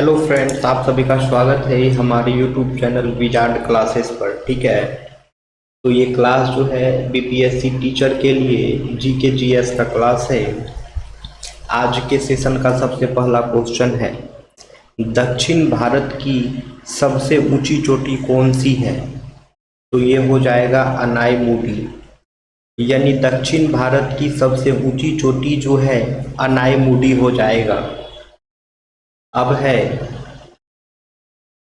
Hello friends, आप सभी का स्वागत है हमारे यूट्यूब चैनल विजार्ड क्लासेस पर। ठीक है, तो ये क्लास जो है बीपीएससी टीचर के लिए जीके जीएस का क्लास है। आज के सेशन का सबसे पहला क्वेश्चन है, दक्षिण भारत की सबसे ऊंची चोटी कौन सी है? तो ये हो जाएगा अनाईमुडी, यानी दक्षिण भारत की सबसे ऊंची चोटी जो है अनाईमुडी हो जाएगा। अब है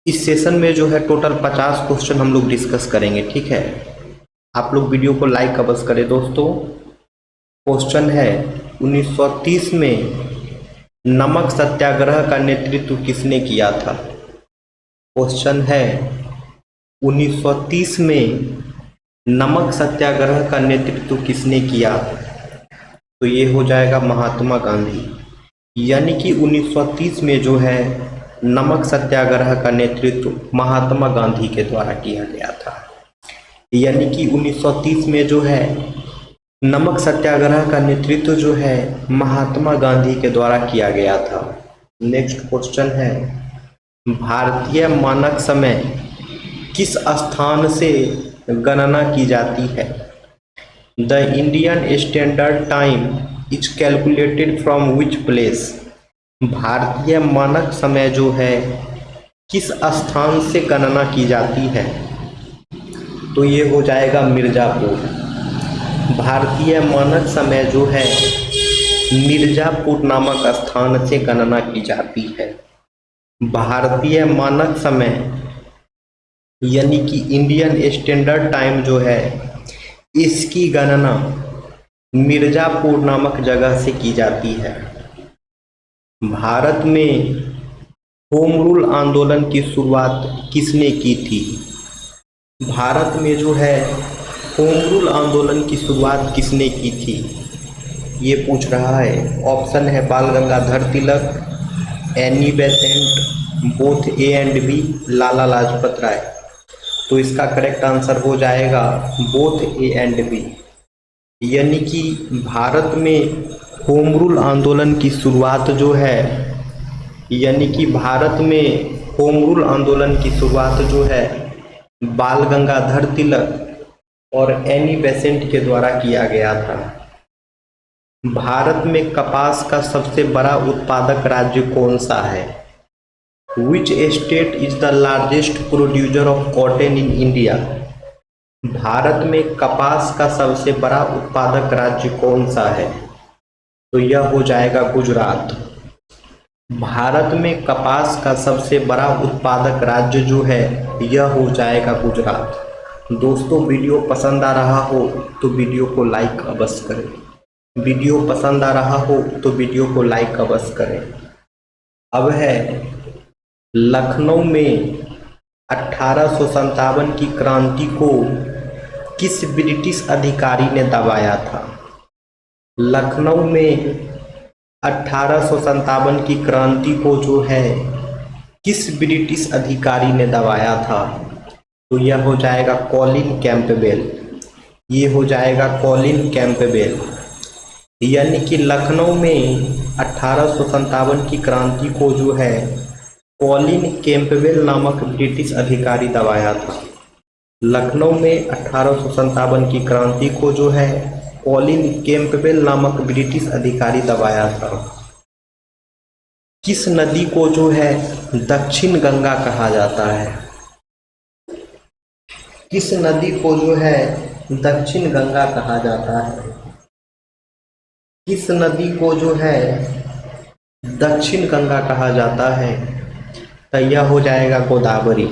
इस सेशन में जो है टोटल 50 क्वेश्चन हम लोग डिस्कस करेंगे। ठीक है, आप लोग वीडियो को लाइक अवश्य करें दोस्तों। क्वेश्चन है, 1930 में नमक सत्याग्रह का नेतृत्व किसने किया था? क्वेश्चन है, 1930 में नमक सत्याग्रह का नेतृत्व किसने किया? तो ये हो जाएगा महात्मा गांधी, यानी कि 1930 में जो है नमक सत्याग्रह का नेतृत्व महात्मा गांधी के द्वारा किया गया था। यानी कि 1930 में जो है नमक सत्याग्रह का नेतृत्व जो है महात्मा गांधी के द्वारा किया गया था। नेक्स्ट क्वेश्चन है, भारतीय मानक समय किस स्थान से गणना की जाती है? The Indian standard time is calculated from which place? भारतीय मानक समय जो है किस स्थान से गणना की जाती है? तो ये हो जाएगा मिर्ज़ापुर। भारतीय मानक समय जो है मिर्ज़ापुर नामक स्थान से गणना की जाती है। भारतीय मानक समय यानी कि इंडियन स्टैंडर्ड टाइम जो है इसकी गणना मिर्ज़ापुर नामक जगह से की जाती है। भारत में होम रूल आंदोलन की शुरुआत किसने की थी? भारत में जो है होम रूल आंदोलन की शुरुआत किसने की थी, ये पूछ रहा है। ऑप्शन है Bal Gangadhar Tilak, Annie Besant, both A and B, Lala Lajpat Rai. तो इसका करेक्ट आंसर हो जाएगा बोथ ए एंड बी, यानी कि भारत में होम रूल आंदोलन की शुरुआत जो है यानी कि भारत में होम रूल आंदोलन की शुरुआत जो है बाल गंगाधर तिलक और एनी बेसेंट के द्वारा किया गया था। भारत में कपास का सबसे बड़ा उत्पादक राज्य कौन सा है? Which state is the largest producer of cotton in India? Bharat में कपास का सबसे बड़ा उत्पादक राज्य कौन सा है? तो यह हो जाएगा गुजरात। भारत में कपास का सबसे बड़ा उत्पादक राज्य जो है यह हो जाएगा गुजरात। दोस्तों, वीडियो पसंद आ रहा हो तो वीडियो को लाइक अवश्य करें। वीडियो पसंद आ रहा हो तो वीडियो को लाइक अवश्य करें। अब है, लखनऊ में 1857 की क्रांति को किस ब्रिटिश अधिकारी ने दबाया था? लखनऊ में 1857 की क्रांति को जो है किस ब्रिटिश अधिकारी ने दबाया था? तो यह हो जाएगा कॉलिन कैंपबेल। ये हो जाएगा कॉलिन कैंपबेल, यानी कि लखनऊ में 1857 की क्रांति को जो है कॉलिन कैंपबेल नामक ब्रिटिश अधिकारी दबाया था। लखनऊ में 1857 की क्रांति को जो है कॉलिन कैंपबेल नामक ब्रिटिश अधिकारी दबाया था। किस नदी को जो है दक्षिण गंगा कहा जाता है? किस नदी को जो है दक्षिण गंगा कहा जाता है? किस नदी को जो है दक्षिण गंगा कहा जाता है? तो यह हो जाएगा गोदावरी।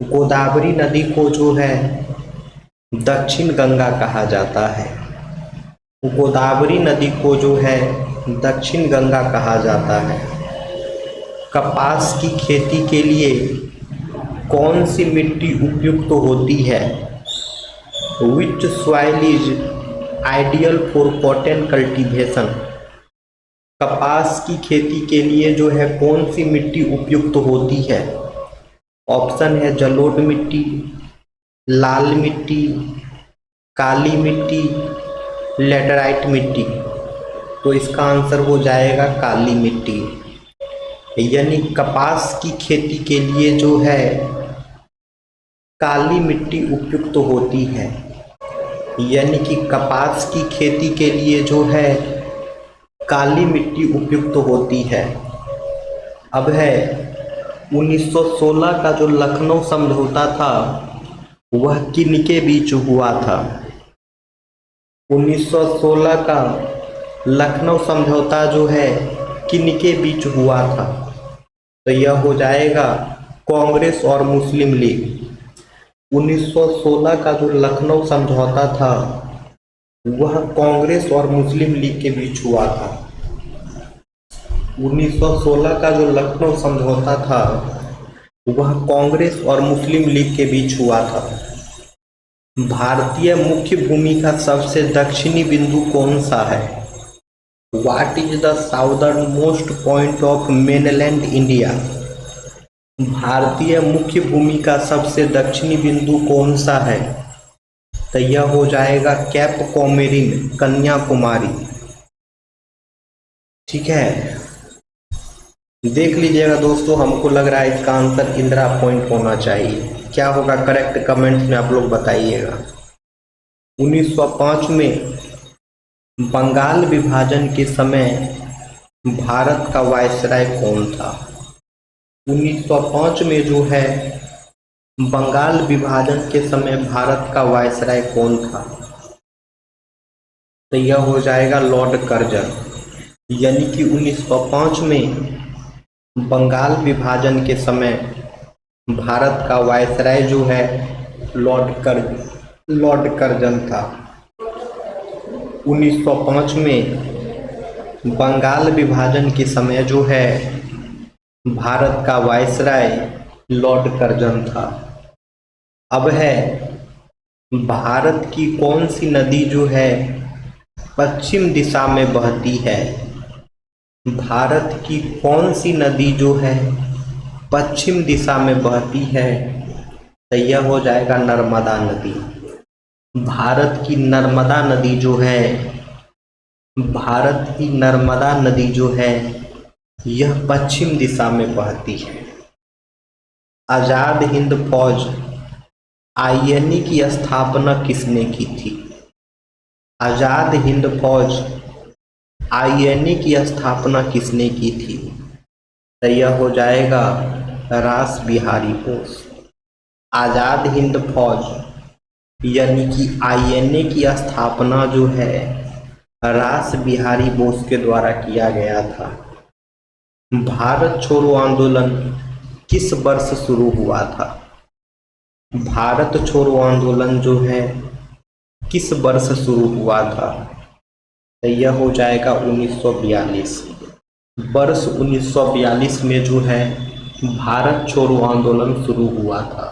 गोदावरी नदी को जो है दक्षिण गंगा कहा जाता है। गोदावरी नदी को जो है दक्षिण गंगा कहा जाता है। कपास की खेती के लिए कौन सी मिट्टी उपयुक्त होती है? विच soil is ideal for cotton cultivation? कपास की खेती के लिए जो है कौन सी मिट्टी उपयुक्त होती है? ऑप्शन है जलोढ़ मिट्टी, लाल मिट्टी, काली मिट्टी, लैटेराइट मिट्टी। तो इसका आंसर हो जाएगा काली मिट्टी। यानी कपास की खेती के लिए जो है काली मिट्टी उपयुक्त होती है। यानी कि कपास की खेती के लिए जो है काली मिट्टी उपयुक्त होती है। अब है 1916 का जो लखनऊ समझौता था वह किनके बीच हुआ था? 1916 का लखनऊ समझौता जो है किनके बीच हुआ था? तो यह हो जाएगा कांग्रेस और मुस्लिम लीग। 1916 का जो लखनऊ समझौता था वह कांग्रेस और मुस्लिम लीग के बीच हुआ था। 1916 का जो लखनऊ समझौता था वह कांग्रेस और मुस्लिम लीग के बीच हुआ था। भारतीय मुख्य भूमि का सबसे दक्षिणी बिंदु कौन सा है? What is the southern most point of mainland India? भारतीय मुख्य भूमि का सबसे दक्षिणी बिंदु कौन सा है? तो यह हो जाएगा कैप कॉमेरिन, कन्याकुमारी। ठीक है, देख लीजिएगा दोस्तों, हमको लग रहा है इसका आंसर इंदिरा पॉइंट होना चाहिए। क्या होगा करेक्ट, कमेंट्स में आप लोग बताइएगा। 1905 में बंगाल विभाजन के समय भारत का वायसराय कौन था? 1905 में जो है बंगाल विभाजन के समय भारत का वायसराय कौन था? तो यह हो जाएगा लॉर्ड कर्जन। यानी कि 1905 में बंगाल विभाजन के समय भारत का वायसराय जो है लॉर्ड कर्जन था। 1905 में बंगाल विभाजन के समय जो है भारत का वायसराय लॉर्ड कर्जन था। अब है भारत की कौन सी नदी जो है पश्चिम दिशा में बहती है? भारत की कौन सी नदी जो है पश्चिम दिशा में बहती है? तो यह हो जाएगा नर्मदा नदी। भारत की नर्मदा नदी जो है, भारत की नर्मदा नदी जो है यह पश्चिम दिशा में बहती है। आजाद हिंद फौज आईएनए की स्थापना किसने की थी? आजाद हिंद फौज आईएनए की स्थापना किसने की थी? तो यह हो जाएगा रास बिहारी बोस। आजाद हिंद फौज यानी कि आईएनए की स्थापना जो है रास बिहारी बोस के द्वारा किया गया था। भारत छोड़ो आंदोलन किस वर्ष शुरू हुआ था? भारत छोड़ो आंदोलन जो है किस वर्ष शुरू हुआ था? तो यह हो जाएगा 1942। वर्ष 1942 में जो है भारत छोड़ो आंदोलन शुरू हुआ था।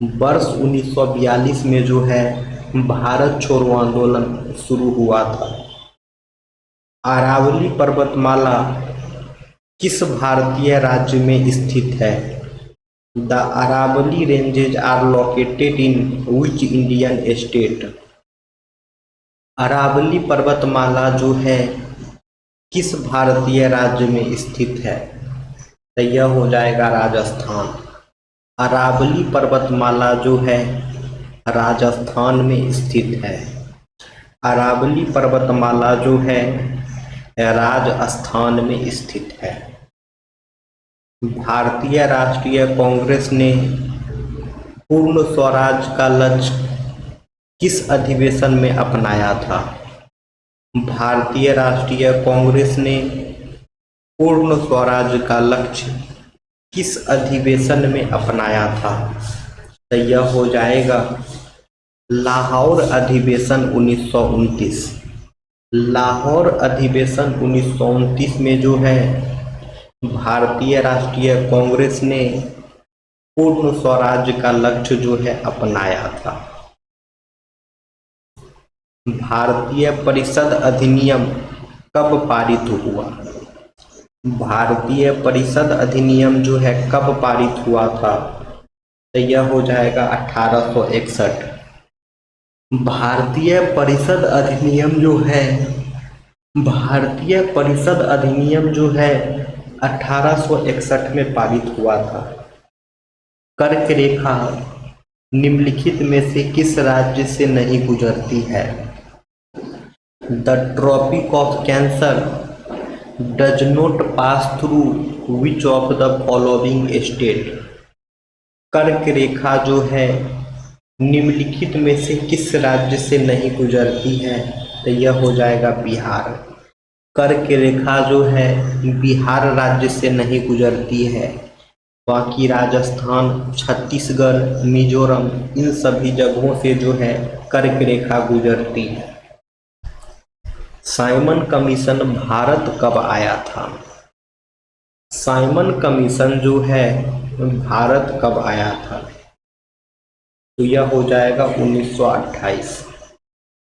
वर्ष 1942 में जो है भारत छोड़ो आंदोलन शुरू हुआ था। अरावली पर्वतमाला किस भारतीय राज्य में स्थित है? The Aravalli ranges are located in which Indian state? Aravalli पर्वतमाला जो है किस भारतीय राज्य में स्थित है? तो यह हो जाएगा राजस्थान। अरावली पर्वतमाला जो है राजस्थान में स्थित है। अरावली पर्वतमाला जो है राजस्थान में स्थित है। भारतीय राष्ट्रीय कांग्रेस ने पूर्ण स्वराज का लक्ष्य किस अधिवेशन में अपनाया था? भारतीय राष्ट्रीय कांग्रेस ने पूर्ण स्वराज का लक्ष्य किस अधिवेशन में अपनाया था? तो यह हो जाएगा लाहौर अधिवेशन 1929। लाहौर अधिवेशन 1929 में जो है भारतीय राष्ट्रीय कांग्रेस ने पूर्ण स्वराज का लक्ष्य जो है अपनाया था। भारतीय परिषद अधिनियम कब पारित हुआ? भारतीय परिषद अधिनियम जो है कब पारित हुआ था? तो यह हो जाएगा 1861। भारतीय परिषद अधिनियम जो है भारतीय परिषद अधिनियम जो है 1861 में पारित हुआ था। कर्क रेखा निम्नलिखित में से किस राज्य से नहीं गुजरती है? The tropic of cancer does not pass through which of the following state? कर्क रेखा जो है निम्नलिखित में से किस राज्य से नहीं गुजरती है? तो यह हो जाएगा बिहार। कर्क रेखा जो है बिहार राज्य से नहीं गुजरती है। बाकी राजस्थान, छत्तीसगढ़, मिजोरम, इन सभी जगहों से जो है कर्क रेखा गुजरती है। साइमन कमीशन भारत कब आया था? साइमन कमीशन जो है भारत कब आया था? तो यह हो जाएगा 1928।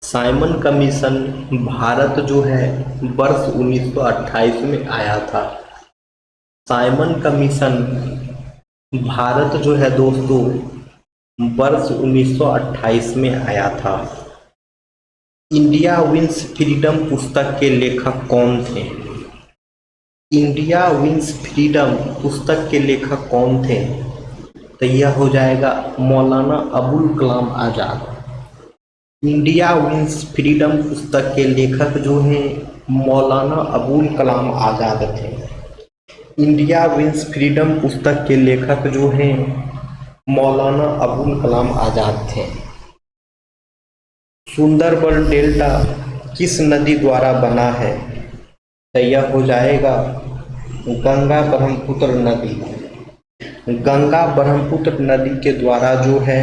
साइमन कमीशन भारत जो है वर्ष 1928 में आया था। साइमन कमीशन भारत जो है दोस्तों वर्ष 1928 में आया था। इंडिया विंस फ्रीडम पुस्तक के लेखक कौन थे? इंडिया विंस फ्रीडम पुस्तक के लेखक कौन थे? तो यह हो जाएगा Maulana Abul Kalam Azad. India wins freedom पुस्तक के लेखक जो हैं मौलाना अबुल कलाम आज़ाद थे। इंडिया विंस फ्रीडम पुस्तक के लेखक जो हैं मौलाना अबुल कलाम आज़ाद थे। सुंदरबन डेल्टा किस नदी द्वारा बना है? तो यह हो जाएगा गंगा ब्रह्मपुत्र नदी। गंगा ब्रह्मपुत्र नदी के द्वारा जो है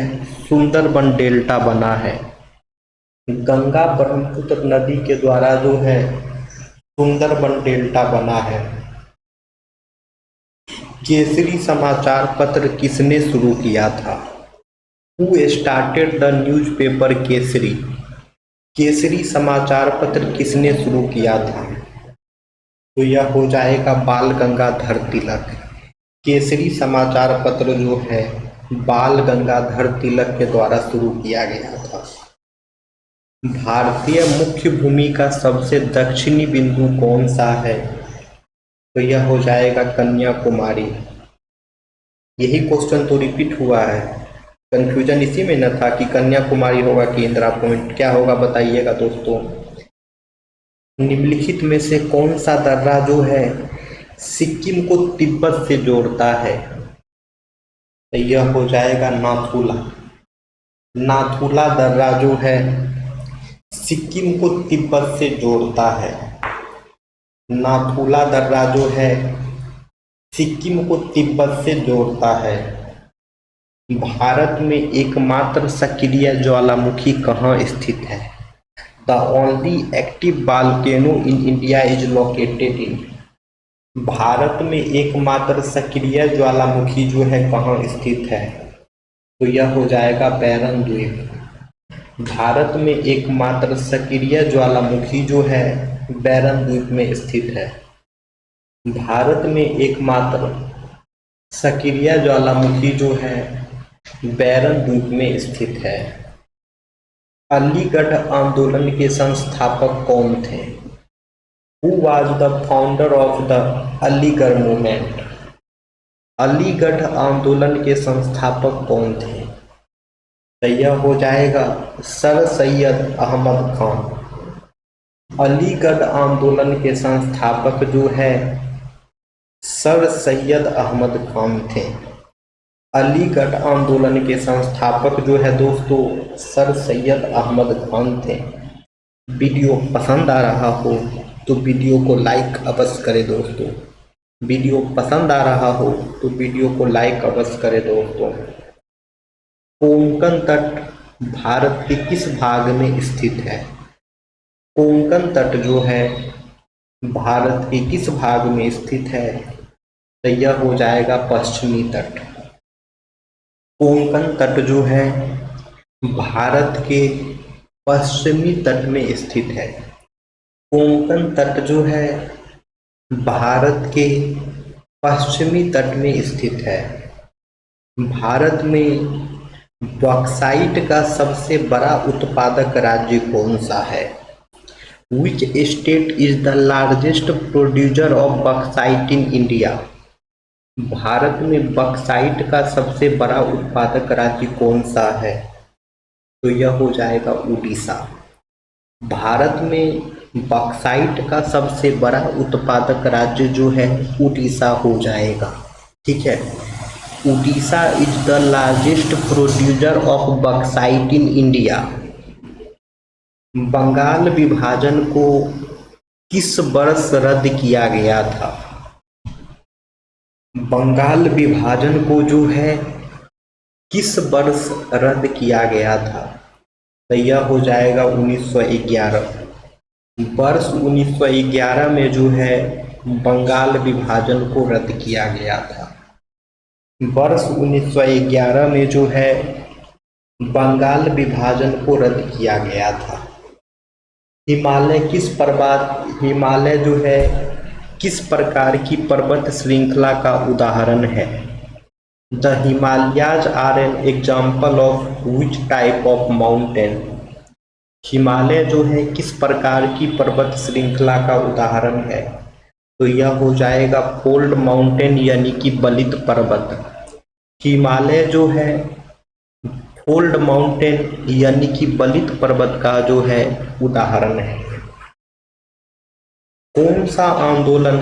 सुंदरबन डेल्टा बना है। गंगा ब्रह्मपुत्र नदी के द्वारा जो है सुंदरबन डेल्टा बना है। केसरी समाचार पत्र किसने शुरू किया था? Who started the newspaper Kesari? Kesari समाचार पत्र किसने शुरू किया था? तो यह हो जाएगा बाल गंगाधर तिलक। केसरी समाचार पत्र जो है बाल गंगाधर तिलक के द्वारा शुरू किया गया था। भारतीय मुख्य भूमि का सबसे दक्षिणी बिंदु कौन सा है? तो यह हो जाएगा कन्याकुमारी। यही क्वेश्चन तो रिपीट हुआ है, कंफ्यूजन इसी में न था कि कन्याकुमारी होगा कि इंदिरा पॉइंट, क्या होगा बताइएगा दोस्तों। निम्नलिखित में से कौन सा दर्रा जो है सिक्किम को तिब्बत से जोड़ता है? तो यह हो जाएगा नाथुला। नाथुला दर्रा जो है सिक्किम को तिब्बत से जोड़ता है। नाथुला दर्रा जो है सिक्किम को तिब्बत से जोड़ता है। भारत में एकमात्र सक्रिय ज्वालामुखी कहाँ स्थित है? The only active volcano in India is located in. Bharat में एकमात्र सक्रिय ज्वालामुखी जो है कहाँ स्थित है? तो यह हो जाएगा बैरन द्वीप। भारत में एकमात्र सक्रिय ज्वालामुखी जो है बैरन द्वीप में स्थित है। भारत में एकमात्र सक्रिय ज्वालामुखी जो है बैरन द्वीप में स्थित है। अलीगढ़ आंदोलन के संस्थापक कौन थे? Who was the founder of the Aligarh movement? Aligarh आंदोलन के संस्थापक कौन थे? तो यह हो जाएगा सर सैयद अहमद खान। अलीगढ़ आंदोलन के संस्थापक जो है सर सैयद अहमद खान थे। अलीगढ़ आंदोलन के संस्थापक जो है दोस्तों सर सैयद अहमद खान थे। वीडियो पसंद आ रहा हो तो वीडियो को लाइक अवश्य करें दोस्तों। वीडियो पसंद आ रहा हो तो वीडियो को लाइक अवश्य करें दोस्तों। कोंकण तट भारत के किस भाग में स्थित है? कोंकण तट जो है भारत के किस भाग में स्थित है? तो यह हो जाएगा पश्चिमी तट। कोंकण तट जो है भारत के पश्चिमी तट में स्थित है। कोंकण तट जो है भारत के पश्चिमी तट में स्थित है। भारत में बॉक्साइट का सबसे बड़ा उत्पादक राज्य कौन सा है? Which state is the largest producer of bauxite in India? Bharat में बक्साइट का सबसे बड़ा उत्पादक राज्य कौन सा है? तो यह हो जाएगा उड़ीसा। भारत में बॉक्साइट का सबसे बड़ा उत्पादक राज्य जो है उड़ीसा हो जाएगा। ठीक है, Orissa is the largest producer of bauxite in India. Bengal विभाजन को किस वर्ष रद्द किया गया था? बंगाल विभाजन को जो है किस वर्ष रद्द किया गया था? तो यह हो जाएगा 1911। वर्ष 1911 में जो है बंगाल विभाजन को रद्द किया गया था। वर्ष 1911 में जो है बंगाल विभाजन को रद्द किया गया था। हिमालय जो है किस प्रकार की पर्वत श्रृंखला का उदाहरण है? The Himalayas are an example of which type of mountain? Himalaya जो है किस प्रकार की पर्वत श्रृंखला का उदाहरण है? तो यह हो जाएगा फोल्ड माउंटेन यानी कि बलित पर्वत। हिमालय जो है फोल्ड माउंटेन यानी कि बलित पर्वत का जो है उदाहरण है। कौन सा आंदोलन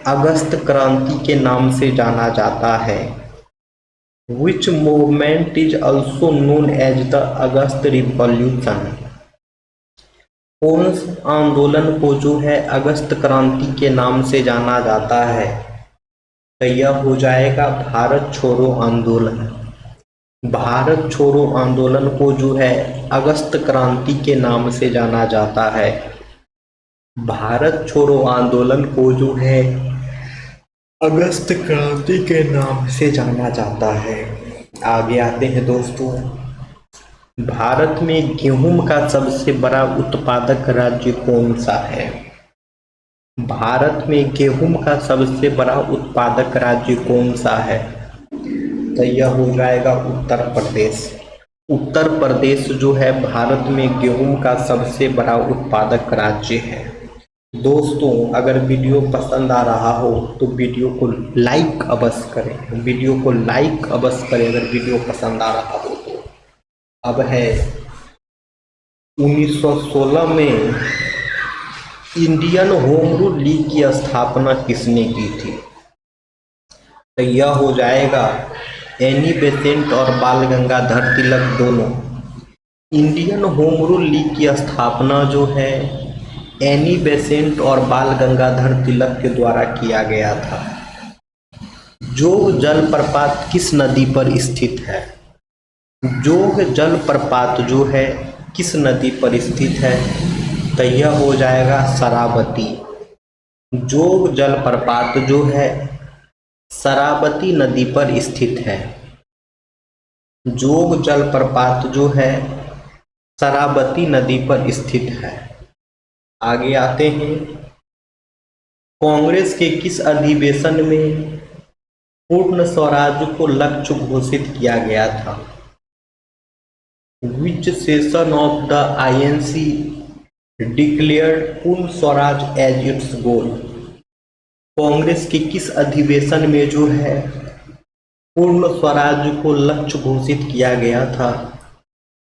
अगस्त क्रांति के नाम से जाना जाता है? Which movement is also known as the August revolution? कौन आंदोलन को जो है अगस्त क्रांति के नाम से जाना जाता है? तो यह हो जाएगा भारत छोड़ो आंदोलन। भारत छोड़ो आंदोलन को जो है अगस्त क्रांति के नाम से जाना जाता है। भारत छोड़ो आंदोलन को जो है अगस्त क्रांति के नाम से जाना जाता है। आगे आते हैं दोस्तों, भारत में गेहूं का सबसे बड़ा उत्पादक राज्य कौन सा है? भारत में गेहूं का सबसे बड़ा उत्पादक राज्य कौन सा है? तो यह हो जाएगा उत्तर प्रदेश। उत्तर प्रदेश जो है भारत में गेहूं का सबसे बड़ा उत्पादक राज्य है। दोस्तों, अगर वीडियो पसंद आ रहा हो तो वीडियो को लाइक अवश्य करें। वीडियो को लाइक अवश्य करें अगर वीडियो पसंद आ रहा हो तो। अब है 1916 में इंडियन होम रूल लीग की स्थापना किसने की थी? तो यह हो जाएगा एनी बेसेंट और बाल गंगाधर तिलक दोनों। इंडियन होम रूल लीग की स्थापना जो है एनी बेसेंट और बाल गंगाधर तिलक के द्वारा किया गया था। जोग जलप्रपात किस नदी पर स्थित है? जोग जलप्रपात जो है किस नदी पर स्थित है? तो यह हो जाएगा शरावती। जोग जलप्रपात जो है शरावती नदी पर स्थित है। जोग जलप्रपात जो है शरावती नदी पर स्थित है। आगे आते हैं, कांग्रेस के किस अधिवेशन में पूर्ण स्वराज को लक्ष्य घोषित किया गया था? विच session of the INC declared पूर्ण स्वराज एज इट्स गोल? कांग्रेस के किस अधिवेशन में जो है पूर्ण स्वराज को लक्ष्य घोषित किया गया था?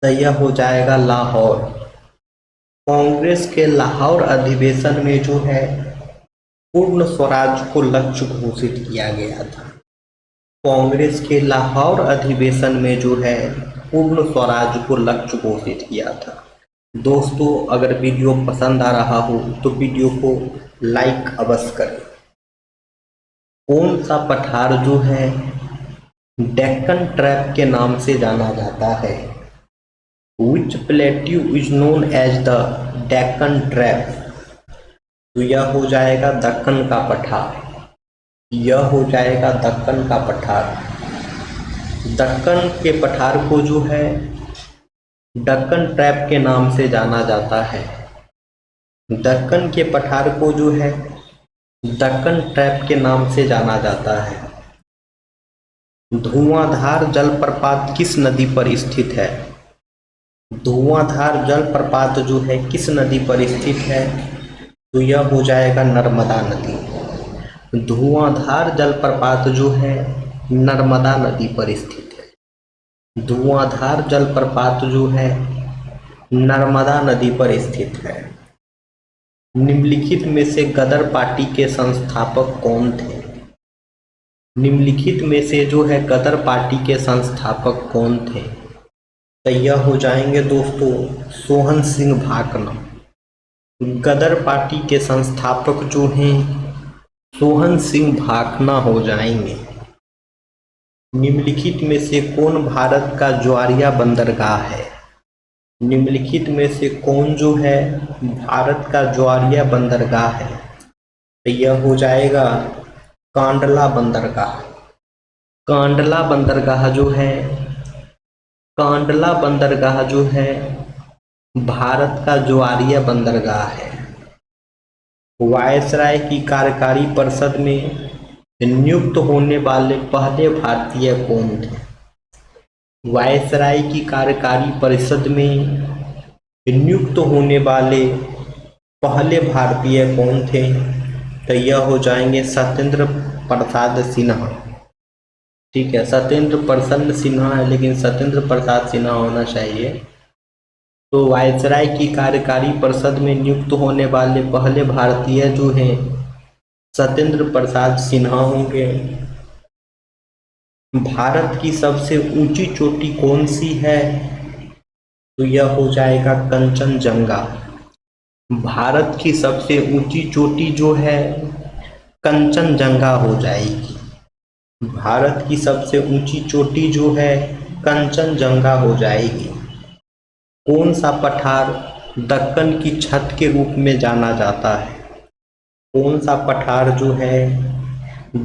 तो यह हो जाएगा लाहौर। कांग्रेस के लाहौर अधिवेशन में जो है पूर्ण स्वराज को लक्ष्य घोषित किया गया था। कांग्रेस के लाहौर अधिवेशन में जो है पूर्ण स्वराज को लक्ष्य घोषित किया था। दोस्तों, अगर वीडियो पसंद आ रहा हो तो वीडियो को लाइक अवश्य करें। कौन सा पठार जो है डेक्कन ट्रैप के नाम से जाना जाता है? Which plateau is known as the Deccan Trap? तो यह हो जाएगा दक्कन का पठार। यह हो जाएगा दक्कन का पठार। दक्कन के पठार को जो है दक्कन ट्रैप के नाम से जाना जाता है। दक्कन के पठार को जो है दक्कन ट्रैप के नाम से जाना जाता है। धुआंधार जलप्रपात किस नदी पर स्थित है? धुआंधार जलप्रपात जो है किस नदी पर स्थित है? तो यह हो जाएगा नर्मदा नदी। धुआंधार जलप्रपात जो है नर्मदा नदी पर स्थित है। धुआंधार जलप्रपात जो है नर्मदा नदी पर स्थित है। निम्नलिखित में से गदर पार्टी के संस्थापक कौन थे? निम्नलिखित में से जो है गदर पार्टी के संस्थापक कौन थे? तो यह हो जाएंगे दोस्तों सोहन सिंह भाकना। गदर पार्टी के संस्थापक जो हैं सोहन सिंह भाकना हो जाएंगे। निम्नलिखित में से कौन भारत का ज्वारिया बंदरगाह है? निम्नलिखित में से कौन जो है भारत का ज्वारिया बंदरगाह है? तो यह हो जाएगा कांडला बंदरगाह। कांडला बंदरगाह जो है कांडला बंदरगाह जो है भारत का ज्वारिया बंदरगाह है। वायसराय की कार्यकारी परिषद में नियुक्त होने वाले पहले भारतीय कौन थे? वायसराय की कार्यकारी परिषद में नियुक्त होने वाले पहले भारतीय कौन थे? तो यह हो जाएंगे सत्येंद्र प्रसाद सिन्हा। ठीक है, सत्येंद्र प्रसन्न सिन्हा है लेकिन सत्येंद्र प्रसाद सिन्हा होना चाहिए। तो वायसराय की कार्यकारी परिषद में नियुक्त होने वाले पहले भारतीय जो हैं सत्येंद्र प्रसाद सिन्हा होंगे। भारत की सबसे ऊंची चोटी कौन सी है? तो यह हो जाएगा कंचनजंगा। भारत की सबसे ऊंची चोटी जो है कंचनजंगा हो जाएगी। भारत की सबसे ऊंची चोटी जो है कंचनजंगा हो जाएगी। कौन सा पठार दक्कन की छत के रूप में जाना जाता है? कौन सा पठार जो है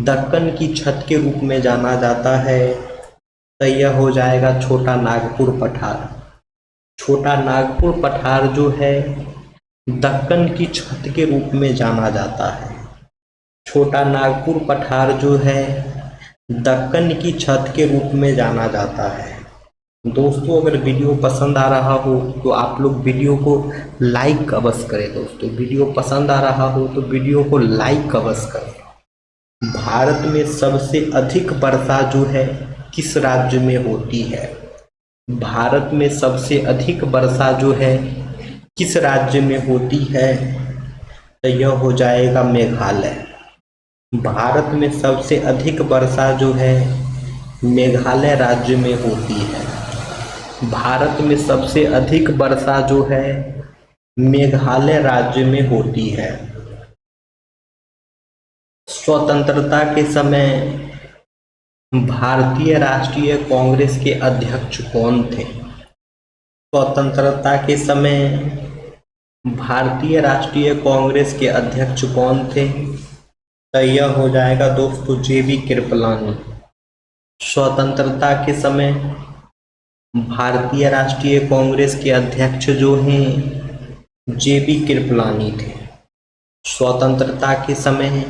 दक्कन की छत के रूप में जाना जाता है? तो यह हो जाएगा छोटा नागपुर पठार। छोटा नागपुर पठार जो है दक्कन की छत के रूप में जाना जाता है। छोटा नागपुर पठार जो है दक्कन की छत के रूप में जाना जाता है। दोस्तों अगर वीडियो पसंद आ रहा हो तो आप लोग वीडियो को लाइक अवश्य करें। दोस्तों वीडियो पसंद आ रहा हो तो वीडियो को लाइक अवश्य करें। भारत में सबसे अधिक वर्षा जो है किस राज्य में होती है? भारत में सबसे अधिक वर्षा जो है किस राज्य में होती है? तो यह हो जाएगा मेघालय। भारत में सबसे अधिक वर्षा जो है मेघालय राज्य में होती है। भारत में सबसे अधिक वर्षा जो है मेघालय राज्य में होती है। स्वतंत्रता के समय भारतीय राष्ट्रीय कांग्रेस के अध्यक्ष कौन थे? स्वतंत्रता के समय भारतीय राष्ट्रीय कांग्रेस के अध्यक्ष कौन थे? तो यह हो जाएगा दोस्तों जेबी कृपलानी। स्वतंत्रता के समय भारतीय राष्ट्रीय कांग्रेस के अध्यक्ष जो हैं जेबी कृपलानी थे। स्वतंत्रता के समय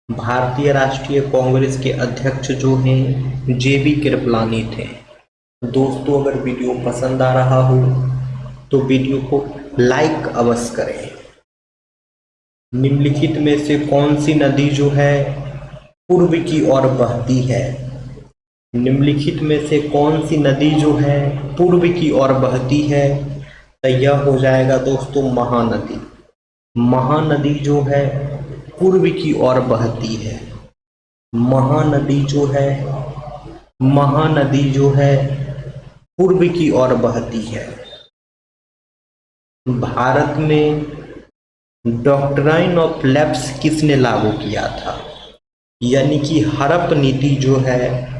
भारतीय राष्ट्रीय कांग्रेस के अध्यक्ष जो हैं जेबी कृपलानी थे। दोस्तों अगर वीडियो पसंद आ रहा हो तो वीडियो को लाइक अवश्य करें। निम्नलिखित में से कौन सी नदी जो है पूर्व की ओर बहती है? निम्नलिखित में से कौन सी नदी जो है पूर्व की ओर बहती है? तो यह हो जाएगा दोस्तों महानदी। महानदी जो है पूर्व की ओर बहती है। महानदी जो है पूर्व की ओर बहती है। भारत में डॉक्ट्राइन ऑफ लैप्स किसने लागू किया था? यानी कि हड़प नीति जो है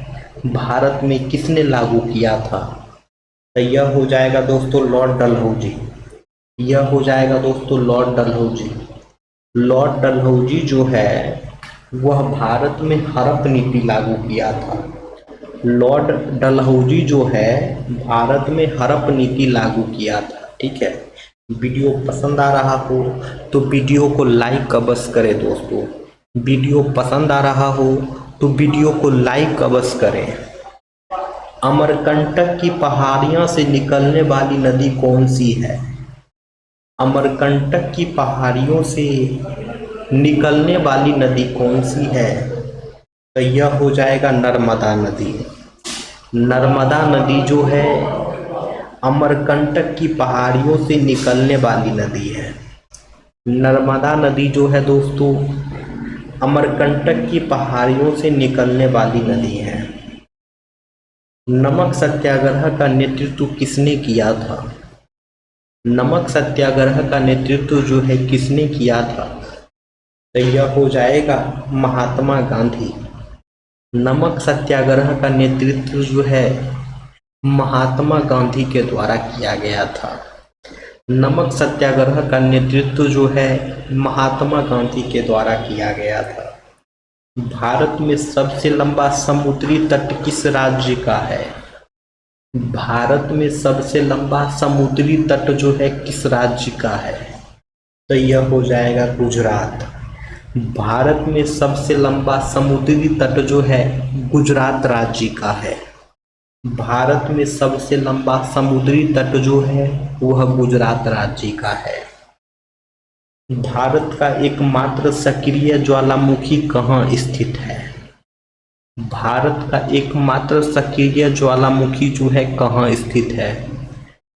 भारत में किसने लागू किया था? तो यह हो जाएगा दोस्तों लॉर्ड डलहौजी। यह हो जाएगा दोस्तों लॉर्ड डलहौजी। लॉर्ड डलहौजी जो है वह भारत में हड़प नीति लागू किया था। लॉर्ड डलहौजी जो है भारत में हड़प नीति लागू किया था। ठीक है, वीडियो पसंद आ रहा हो तो वीडियो को लाइक अवश्य करें। दोस्तों वीडियो पसंद आ रहा हो तो वीडियो को लाइक अवश्य करें। अमरकंटक की पहाड़ियों से निकलने वाली नदी कौन सी है? अमरकंटक की पहाड़ियों से निकलने वाली नदी कौन सी है? तो यह हो जाएगा नर्मदा नदी। नर्मदा नदी जो है अमरकंटक की पहाड़ियों से निकलने वाली नदी है। नर्मदा नदी जो है दोस्तों अमरकंटक की पहाड़ियों से निकलने वाली नदी है। नमक सत्याग्रह का नेतृत्व किसने किया था? नमक सत्याग्रह का नेतृत्व जो है किसने किया था? तो यह हो जाएगा महात्मा गांधी। नमक सत्याग्रह का नेतृत्व जो है महात्मा गांधी के द्वारा किया गया था। नमक सत्याग्रह का नेतृत्व जो है महात्मा गांधी के द्वारा किया गया था। भारत में सबसे लंबा समुद्री तट किस राज्य का है? भारत में सबसे लंबा समुद्री तट जो है किस राज्य का है? तो यह हो जाएगा गुजरात। भारत में सबसे लंबा समुद्री तट जो है गुजरात राज्य का है। भारत में सबसे लंबा समुद्री तट जो है वह गुजरात राज्य का है। भारत का एकमात्र सक्रिय ज्वालामुखी कहाँ स्थित है? भारत का एकमात्र सक्रिय ज्वालामुखी जो है कहाँ स्थित है?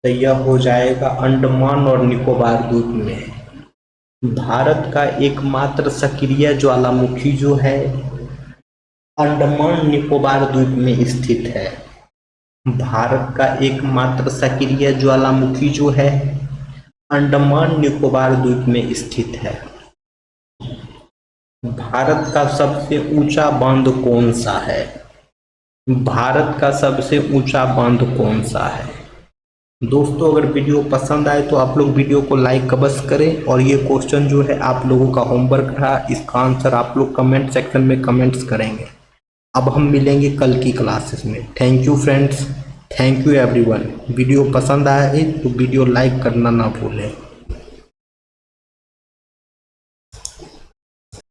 तो यह हो जाएगा अंडमान और निकोबार द्वीप में। भारत का एकमात्र सक्रिय ज्वालामुखी जो है अंडमान निकोबार द्वीप में स्थित है। भारत का एकमात्र सक्रिय ज्वालामुखी जो है अंडमान निकोबार द्वीप में स्थित है। भारत का सबसे ऊंचा बांध कौन सा है? भारत का सबसे ऊंचा बांध कौन सा है? दोस्तों अगर वीडियो पसंद आए तो आप लोग वीडियो को लाइक अवश्य करें और ये क्वेश्चन जो है आप लोगों का होमवर्क रहा, इसका आंसर आप लोग कमेंट सेक्शन में कमेंट्स करेंगे। अब हम मिलेंगे कल की क्लासेस में। Thank you friends, thank you everyone. Video पसंद आया है तो वीडियो लाइक करना ना भूलें।